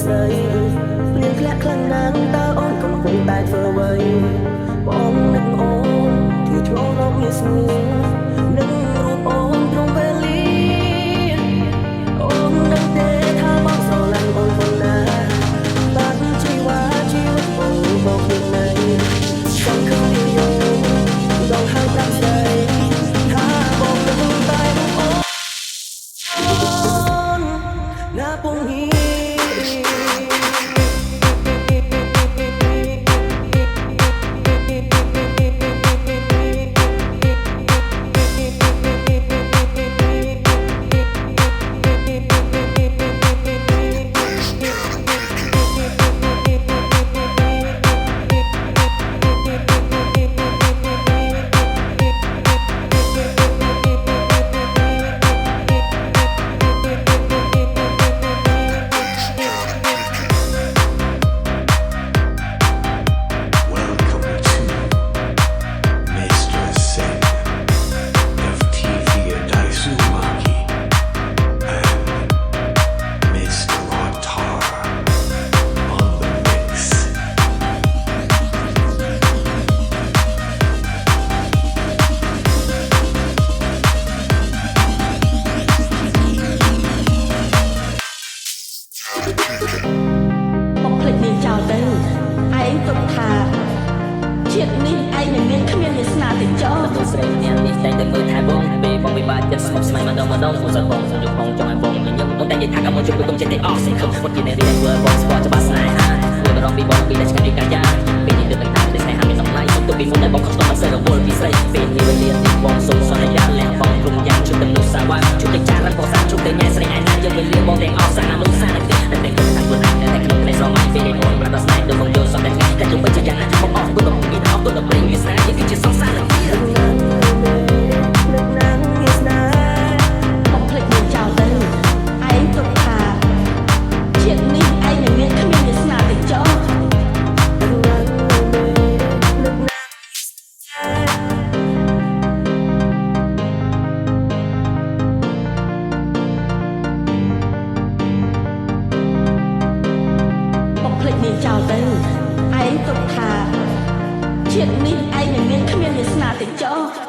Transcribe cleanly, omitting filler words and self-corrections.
ស្រីភ្លៀងធ្លាក់ខ្លាំងណាស់តើអូនកំពុងតែធ្វើអ្វីបងនឹកអូនគឺធ្ងន់រកមានស្ងួននឹងរូបអូនត្រង់វេលាអូនដឹងទេថាបងស្រឡាញ់អូនប៉ុណ្ណាបាត់ជីវ៉ាជីវិតអូនមកពីណៃចង់ឃើញយើងដងហើយប្រាប់ស្រីថាបងនឹងតែអូនណាពុំហ៊ីបំភ្លេចនាងចោលទៅឯងទុកថាជាតិនេះឯងនឹងមានគ្មានវាសនាទេចោលទៅស្រីអ្នកនេះតែទៅមើលថែបងពេលបងវិបាកចិត្តស្មុគស្មាញម្ដងអូនសរបងសុំយកបងចង់ឲ្យបងញញឹមអូនតែនិយាយថាកុំមកជួយគុំចិត្តទេអស់សេខំគាត់គេរៀនធ្វើបងស្ពតច្បាស់ស្នេហាធ្វើរំពីបងពីតែឆ្ងាយពីកាយាពេលនេះទៅតែតាមតែស្នេហាមានតម្លៃសុំទៅពីមុនតែបងខុសទៅមិនសិនរវល់ពីស្រីពេលនេះវេលានេះបងសុំសន្យាលះបងក្រុមយ៉ាងជួយទៅនោះសាវ៉ាជួយទៅចារបងសាជួយទៅញ៉ែស្រីឯណាយកវេលាបងទាំងអស់សាណានោះសាណាទេតែខ្ញុំថាខ្លួនឯងតែក្នុងនេះស្រមៃពេលនេះបងប្រាប់ដល់ស្នេហ៍ដល់បងយល់សពតែថ្ងៃតែជុំបីជាយ៉ាងណាបងអស់គុណបងមានអស់គុណដល់ព្រេងវាស្នេហ៍យើងគឺជាសង្សារនឹងបំភ្លេចនាងចោលទៅឯងទុកថាជាតិនេះឯងនឹងមានគ្មានវាសនាទេចោលនាងចោលទៅឯងទុកថាជាតិនេះឯងនឹងមានគ្មានវាសនាទេចោល